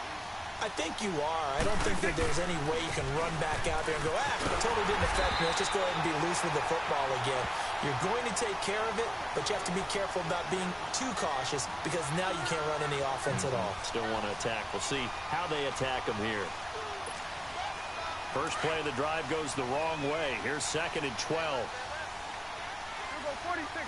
I think you are. I don't think that there's any way you can run back out there and go, it totally didn't affect me. Let's just go ahead and be loose with the football again. You're going to take care of it, but you have to be careful about being too cautious because now you can't run any offense at all. Still want to attack. We'll see how they attack them here. First play of the drive goes the wrong way. Here's 2nd and 12. Here go 46.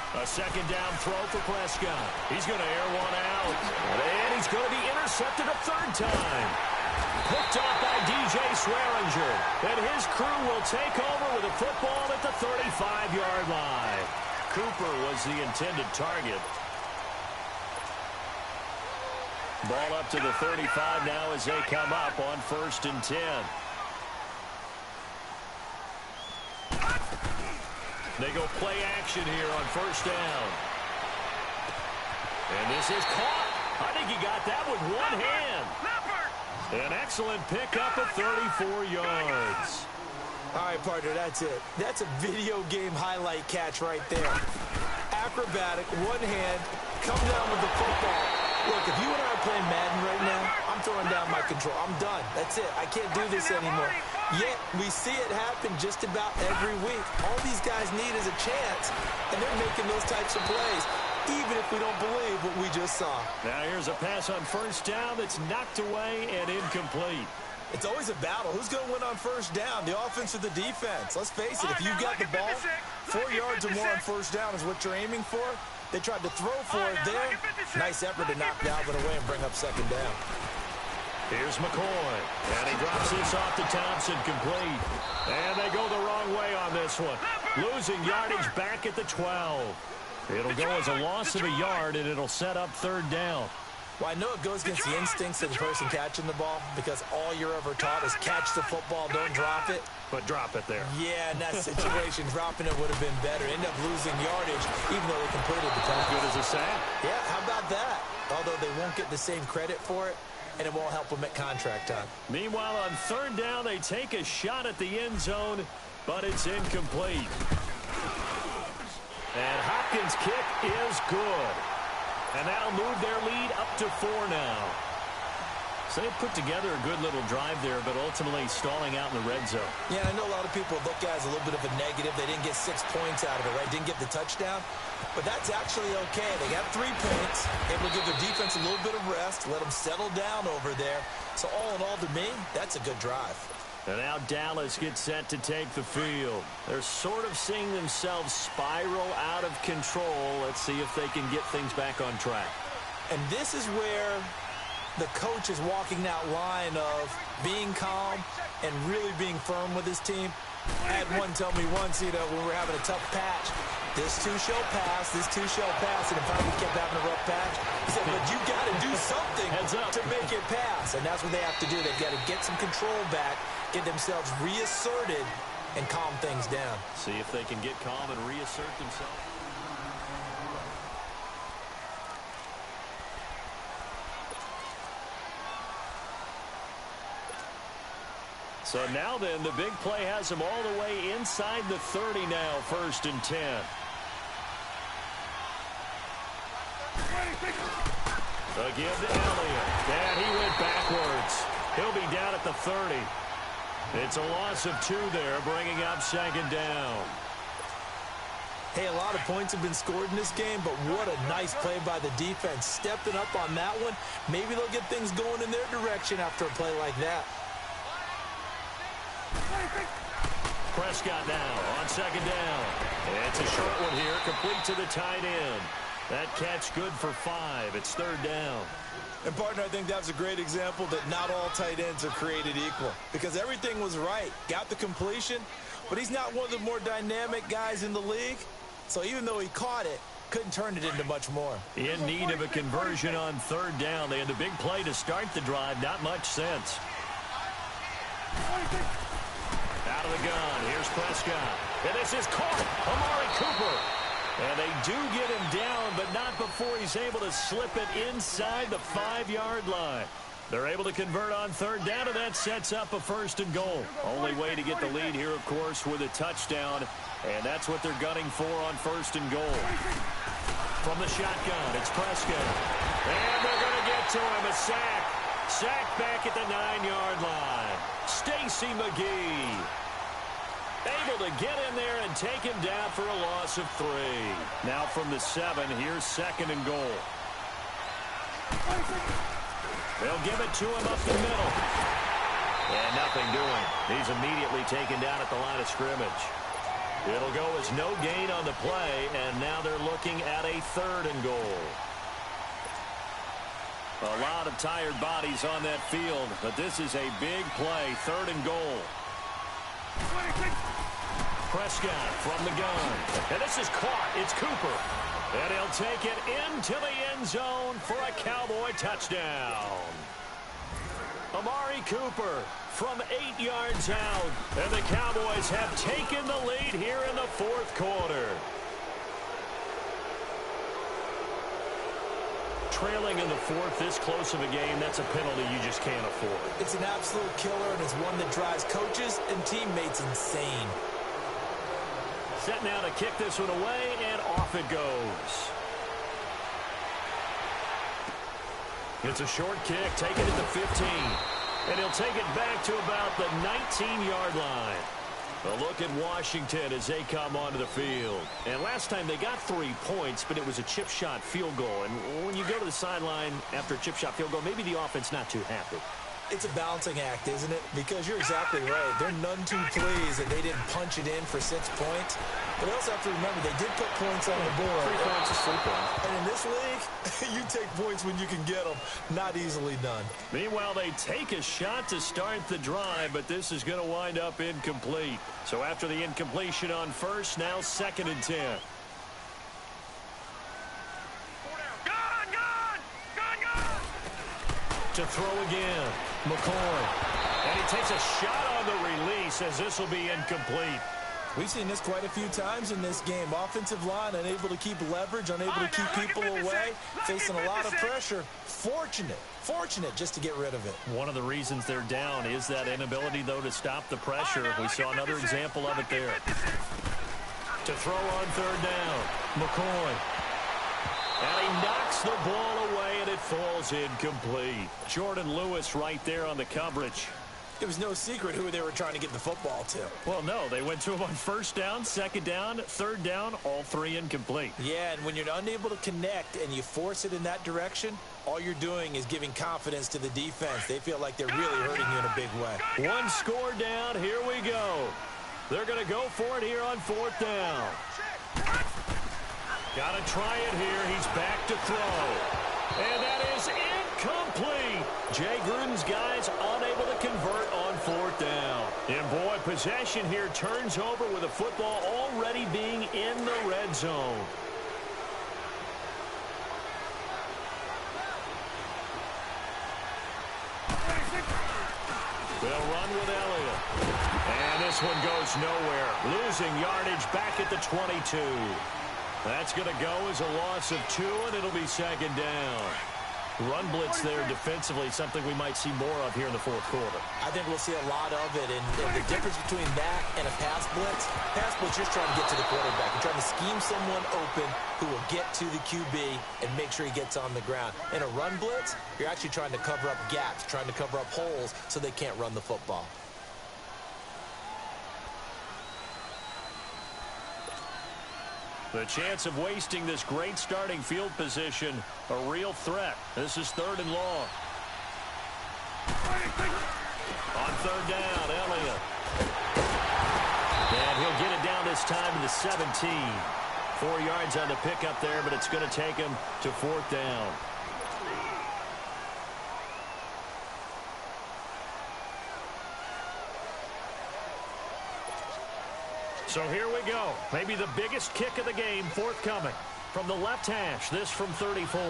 A 2nd down throw for Prescott. He's going to air one out. And he's going to be intercepted a 3rd time. Picked off by DJ Swearinger. And his crew will take over with a football at the 35-yard line. Cooper was the intended target. Ball up to the 35 now as they come up on 1st and 10. They go play action here on 1st down. And this is caught. I think he got that with one hand. An excellent pickup at 34 yards. All right, partner, that's it. That's a video game highlight catch right there. Acrobatic, one hand, come down with the football. Look, if you and I are playing Madden right now, I'm throwing down my control. I'm done. That's it. I can't do this anymore. Yet, we see it happen just about every week. All these guys need is a chance, and they're making those types of plays, even if we don't believe what we just saw. Now here's a pass on 1st down that's knocked away and incomplete. It's always a battle. Who's going to win on 1st down, the offense or the defense? Let's face it, if you've got the ball, 4 yards or more on 1st down is what you're aiming for. They tried to throw for it there. Nice effort to knock Dalvin away and bring up 2nd down. Here's McCoy. And he drops this off to Thompson, complete. And they go the wrong way on this one. Losing yardage back at the 12. It'll go as a loss of a yard, and it'll set up 3rd down. Well, I know it goes against the instincts of the person catching the ball because all you're ever taught is catch the football, don't drop it. But drop it there. Yeah, in that situation, dropping it would have been better. End up losing yardage, even though they completed the pass. Good as a sack. Yeah, how about that? Although they won't get the same credit for it, and it won't help them at contract time. Meanwhile, on third down, they take a shot at the end zone, but it's incomplete. And Hopkins' kick is good. And that'll move their lead up to 4 now. So they put together a good little drive there, but ultimately stalling out in the red zone. Yeah, I know a lot of people look at it as a little bit of a negative. They didn't get 6 points out of it, right? Didn't get the touchdown. But that's actually okay. They got 3 points, able to give their defense a little bit of rest, let them settle down over there. So all in all, to me, that's a good drive. And now Dallas gets set to take the field. They're sort of seeing themselves spiral out of control. Let's see if they can get things back on track. And this is where the coach is walking that line of being calm and really being firm with his team. I had one tell me once, when we're having a tough patch, this too shall pass, this too shall pass, and if I kept having a rough patch, he said, but you got to do something to make it pass, and that's what they have to do. They've got to get some control back, get themselves reasserted, and calm things down. See if they can get calm and reassert themselves. So now then, the big play has them all the way inside the 30 now, 1st and 10. Again to Elliott. And he went backwards. He'll be down at the 30. It's a loss of 2 there, bringing up 2nd down. Hey, a lot of points have been scored in this game, but what a nice play by the defense. Stepping up on that one. Maybe they'll get things going in their direction after a play like that. Prescott now on 2nd down. It's a short one here, complete to the tight end. That catch good for 5. It's 3rd down. And, partner, I think that's a great example that not all tight ends are created equal because everything was right. Got the completion, but he's not one of the more dynamic guys in the league. So even though he caught it, couldn't turn it into much more. In need of a conversion on 3rd down. They had the big play to start the drive. Not much sense. Out of the gun. Here's Prescott. And this is caught. Amari Cooper. And they do get him down, but not before he's able to slip it inside the 5-yard line. They're able to convert on 3rd down, and that sets up a 1st and goal. Only way to get the lead here, of course, with a touchdown. And that's what they're gunning for on 1st and goal. From the shotgun, it's Prescott. And they're going to get to him. A sack. Sack back at the 9-yard line. Stacey McGee able to get in there and take him down for a loss of 3. Now from the 7, here's 2nd and goal. They'll give it to him up the middle. And nothing doing. He's immediately taken down at the line of scrimmage. It'll go as no gain on the play, and now they're looking at a 3rd and goal. A lot of tired bodies on that field, but this is a big play. 3rd and goal. Prescott from the gun. And this is caught. It's Cooper. And he'll take it into the end zone for a Cowboy touchdown. Amari Cooper from 8 yards out. And the Cowboys have taken the lead here in the 4th quarter. Trailing in the 4th, this close of a game, that's a penalty you just can't afford. It's an absolute killer, and it's one that drives coaches and teammates insane. Set now to kick this one away, and off it goes. It's a short kick, taken at the 15. And he'll take it back to about the 19-yard line. A look at Washington as they come onto the field. And last time they got 3 points, but it was a chip shot field goal. And when you go to the sideline after a chip shot field goal, maybe the offense not too happy. It's a balancing act, isn't it? Because you're exactly right. They're none too pleased that they didn't punch it in for 6 points. But they also have to remember they did put points on the board. 3 points is 3 points. And in this league, you take points when you can get them. Not easily done. Meanwhile, they take a shot to start the drive, but this is going to wind up incomplete. So after the incompletion on 1st, now 2nd and 10. Gun! Gun! Gun! Gun! To throw again, McCoy. And he takes a shot on the release as this will be incomplete. We've seen this quite a few times in this game. Offensive line unable to keep leverage, unable to keep people away, facing a lot of pressure. Fortunate just to get rid of it. One of the reasons they're down is that inability, though, to stop the pressure. We saw another example of it there. To throw on third down, McCoy. And he knocks the ball away, and it falls incomplete. Jordan Lewis right there on the coverage. It was no secret who they were trying to get the football to. Well, no, they went to him on first down, second down, third down, all three incomplete. Yeah, and when you're unable to connect and you force it in that direction, all you're doing is giving confidence to the defense. They feel like they're really hurting you in a big way. One score down. Here we go. They're going to go for it here on fourth down. Got to try it here. He's back to throw. And that is incomplete. Jay Gruden's guys unable to convert on fourth down. And boy, possession here turns over with the football already being in the red zone. They'll run with Elliott. And this one goes nowhere. Losing yardage back at the 22. That's going to go as a loss of 2, and it'll be second down. Run blitz there defensively, something we might see more of here in the fourth quarter. I think we'll see a lot of it, and the difference between that and a pass blitz, you're trying to get to the quarterback. You're trying to scheme someone open who will get to the QB and make sure he gets on the ground. In a run blitz, you're actually trying to cover up gaps, trying to cover up holes so they can't run the football. The chance of wasting this great starting field position, a real threat. This is third and long. On third down, Elliott. And he'll get it down this time to the 17. 4 yards on the pickup there, but it's going to take him to fourth down. So here we go. Maybe the biggest kick of the game forthcoming. From the left hash, this from 34.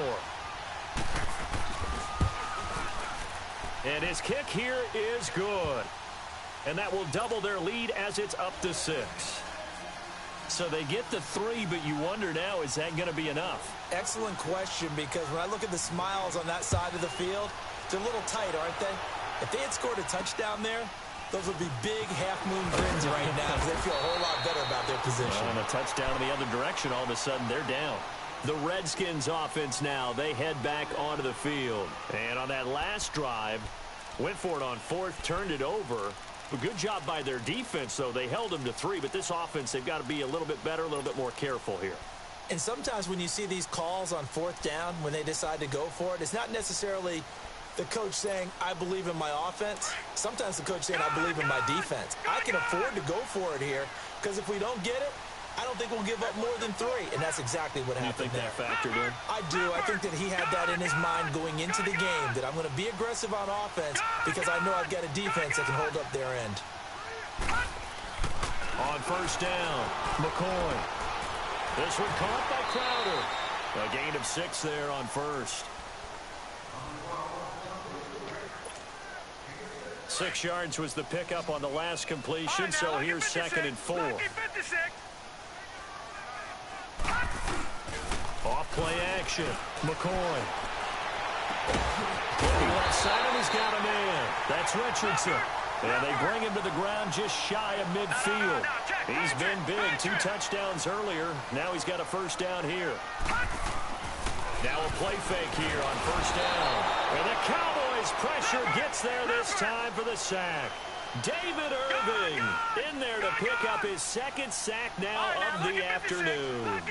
And his kick here is good. And that will double their lead as it's up to 6. So they get the 3, but you wonder now, is that going to be enough? Excellent question, because when I look at the smiles on that side of the field, they're a little tight, aren't they? If they had scored a touchdown there, those would be big half-moon grins right now because they feel a whole lot better about their position. And a touchdown in the other direction, all of a sudden they're down. The Redskins offense now, they head back onto the field. And on that last drive, went for it on fourth, turned it over. A good job by their defense, though. They held them to 3, but this offense, they've got to be a little bit better, a little bit more careful here. And sometimes when you see these calls on fourth down, when they decide to go for it, it's not necessarily the coach saying, I believe in my offense. Sometimes the coach saying, I believe in my defense. I can afford to go for it here because if we don't get it, I don't think we'll give up more than 3. And that's exactly what happened there. You think that factored in? I do. I think that he had that in his mind going into the game, that I'm going to be aggressive on offense because I know I've got a defense that can hold up their end. On first down, McCoy. This one caught by Crowder. A gain of 6 there on first. 6 yards was the pickup on the last completion, so here's second and 4. Off play action, McCoy. He left side and he's got a man. That's Richardson. And they bring him to the ground just shy of midfield. He's been big, 2 touchdowns earlier. Now he's got a first down here. Now a play fake here on first down. And the Cowboys pressure gets there this time for the sack. David Irving in there to pick up his second sack now of the afternoon.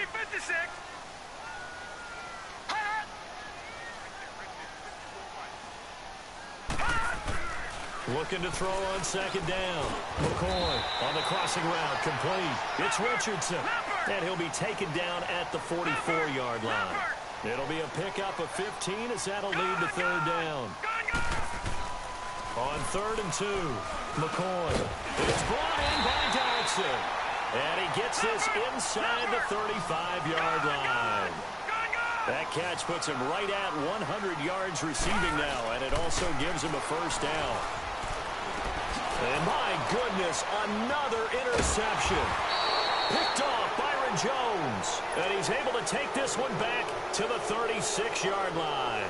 Looking to throw on second down. McCoy on the crossing route, complete. It's Richardson. And he'll be taken down at the 44-yard line. It'll be a pickup of 15 as that'll lead to third down. On third and 2, McCoy. It's brought in by Dodson. And he gets this inside the 35-yard line. That catch puts him right at 100 yards receiving now, and it also gives him a first down. And my goodness, another interception. Picked off Byron Jones. And he's able to take this one back to the 36-yard line.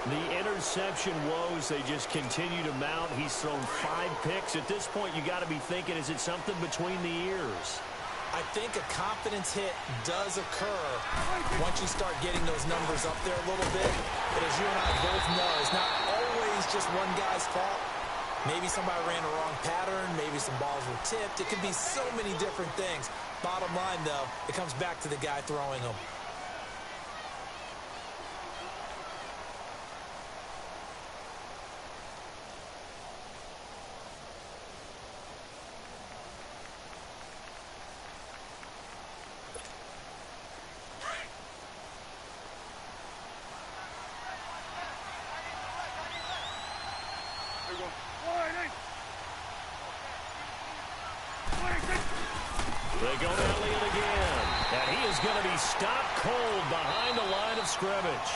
The interception woes, they just continue to mount. He's thrown 5 picks. At this point, you got to be thinking, is it something between the ears? I think a confidence hit does occur once you start getting those numbers up there a little bit. But as you and I both know, it's not always just one guy's fault. Maybe somebody ran a wrong pattern. Maybe some balls were tipped. It could be so many different things. Bottom line, though, it comes back to the guy throwing them. They go to Elliott again. And he is going to be stopped cold behind the line of scrimmage.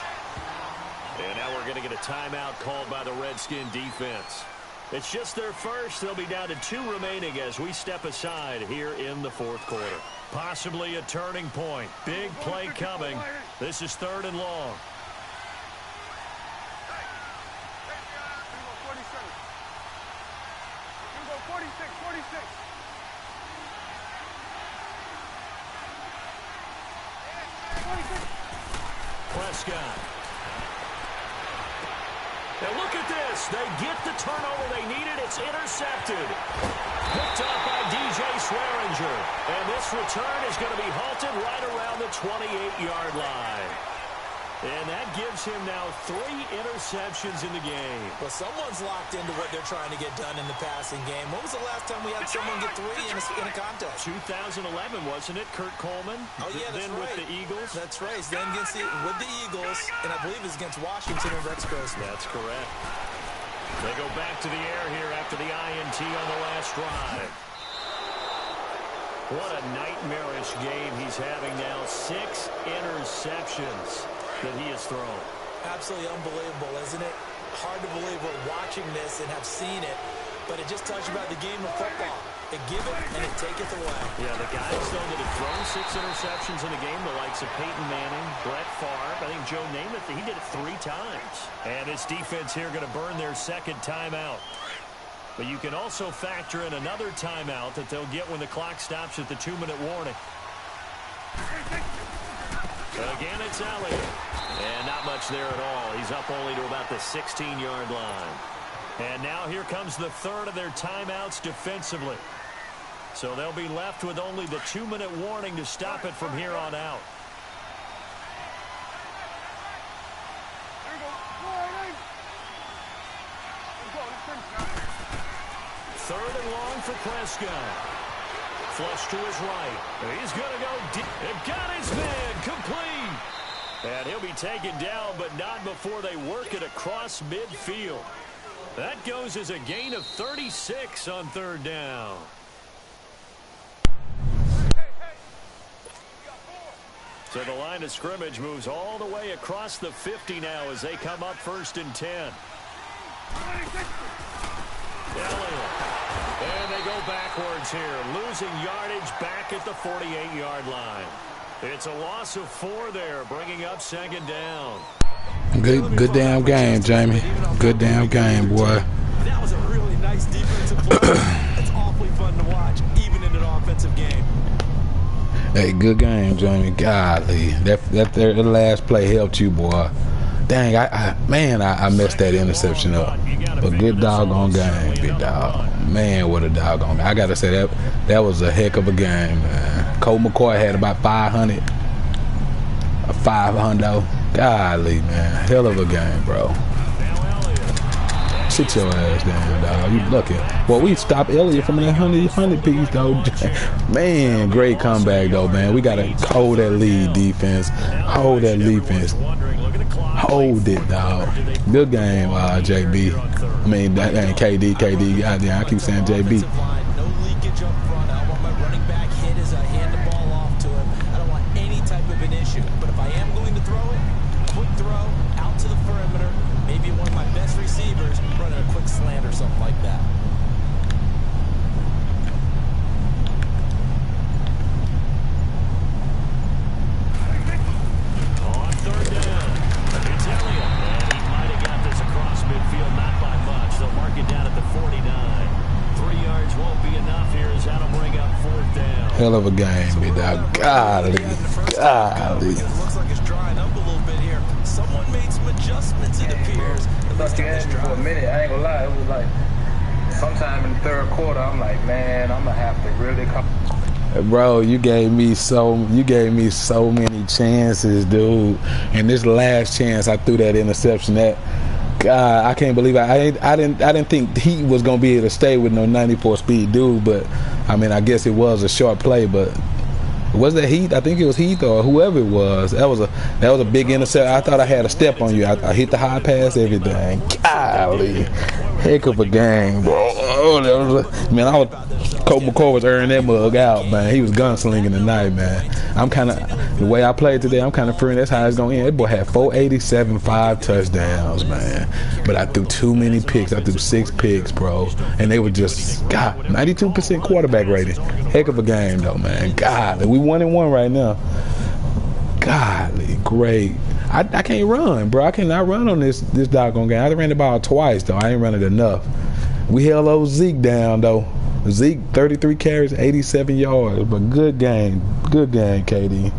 And now we're going to get a timeout called by the Redskin defense. It's just their first. They'll be down to 2 remaining as we step aside here in the 4th quarter. Possibly a turning point. Big play coming. This is 3rd and long. Prescott. Now look at this. They get the turnover they needed. It's intercepted. Picked up by DJ Swearinger. And this return is going to be halted right around the 28-yard line. And that gives him now 3 interceptions in the game. Well, someone's locked into what they're trying to get done in the passing game. When was the last time we had someone get 3 in a contest? 2011, wasn't it? Kurt Coleman? Oh, yeah, that's then right. with the Eagles? That's right. Then with the Eagles, and I believe it's against Washington and Rex Grossman. That's correct. They go back to the air here after the INT on the last drive. What a nightmarish game he's having now. 6 interceptions that he has thrown. Absolutely unbelievable, isn't it? Hard to believe we're watching this and have seen it, but it just tells you about the game of football. They give it and it taketh away. Yeah, the guys, though, that have thrown 6 interceptions in a game, the likes of Peyton Manning, Brett Favre, I think Joe Namath, he did it 3 times. And this defense here going to burn their 2nd timeout. But you can also factor in another timeout that they'll get when the clock stops at the 2-minute warning. But again, it's Elliott. And not much there at all. He's up only to about the 16-yard line. And now here comes the 3rd of their timeouts defensively. So they'll be left with only the 2-minute warning to stop it from here on out. Third and long for Prescott. Flush to his right. He's going to go deep. They've got his man complete. And he'll be taken down, but not before they work it across midfield. That goes as a gain of 36 on 3rd down. So the line of scrimmage moves all the way across the 50 now as they come up 1st and 10. Elliott. And they go backwards here, losing yardage back at the 48-yard line. It's a loss of 4 there, bringing up 2nd down. Good damn game, Jamie. Good damn game, boy. That was a really nice defensive play. It's awfully fun to watch, even in an offensive game. Hey, good game, Jamie. Golly, that last play helped you, boy. Dang, I messed that interception up. But good doggone game, big dog. Man, what a doggone game. I got to say, that was a heck of a game, man. Colt McCoy had about 500. A 500. Golly, man. Hell of a game, bro. Sit your ass down, dog. You lucky. Well, we stopped Elliott from that 100 piece, though. Man, great comeback, though, man. We got to hold that lead defense. Hold that defense. Hold it, dog. Good game, JB. I mean, that ain't KD. Goddamn, I keep saying JB. No leakage up front. I don't want my running back hit as I hand the ball off to him. I don't want any type of an issue. But if I am going to throw throw it, quick throw, out to the perimeter. Maybe one of my best receivers running a quick slant or something like that. On third down, it's Elliott. And he might have got this across midfield, not by much. They'll mark it down at the 49. 3 yards won't be enough here as that'll bring up fourth down. Hell of a game, big dog. Golly. Golly. It looks like it's drying up a little bit here. Someone made some adjustments, it appears. At least on this For a drive. minute, I ain't gonna lie, it was like sometime in the third quarter, I'm like, man, I'm gonna have to really come. Bro, you gave me so many chances, dude. And this last chance, I threw that interception. That God, I can't believe I didn't think he was gonna be able to stay with no 94 speed dude. But I mean, I guess it was a short play. But was that Heath? I think it was Heath or whoever it was. That was a big interception. I thought I had a step on you. I hit the high pass, everything. Golly, heck of a game, bro. Oh, that was, man, Colt McCoy was earning that mug out, man. He was gunslinging tonight, man. I'm kind of, the way I played today, I'm kind of fearing that's how it's going to end. That boy had 487, 5 touchdowns, man. But I threw too many picks. I threw 6 picks, bro. And they were just, God, 92% quarterback rating. Heck of a game, though, man. God, we 1-1 right now. Golly, great. I can't run, bro. I cannot run on this doggone game. I ran the ball twice, though. I ain't running enough. We held old Zeke down, though. Zeke, 33 carries, 87 yards. But good game. Good game, KD.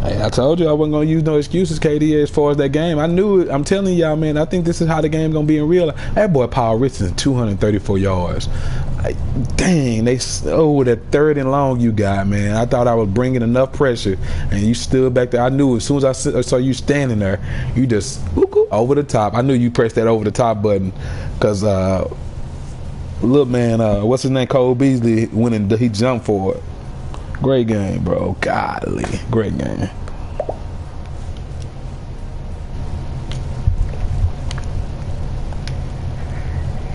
Hey, I told you I wasn't going to use no excuses, KD, as far as that game. I knew it. I'm telling y'all, man, I think this is how the game going to be in real life. That boy, Paul Richardson, 234 yards. Dang, that third and long you got, man. I thought I was bringing enough pressure, and you stood back there. I knew as soon as I saw you standing there, you just over the top. I knew you pressed that over the top button because little man, what's his name, Cole Beasley, he jumped for it. Great game, bro. Golly, great game.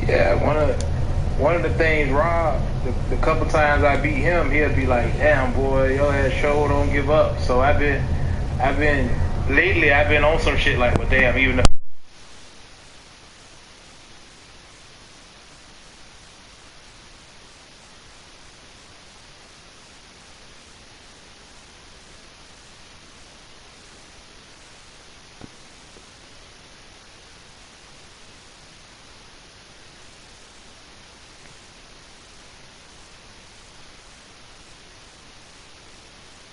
Yeah, one of the things, Rob, the couple times I beat him, he'll be like, damn, boy, your ass show don't give up. So I've been lately on some shit like, well, damn, even if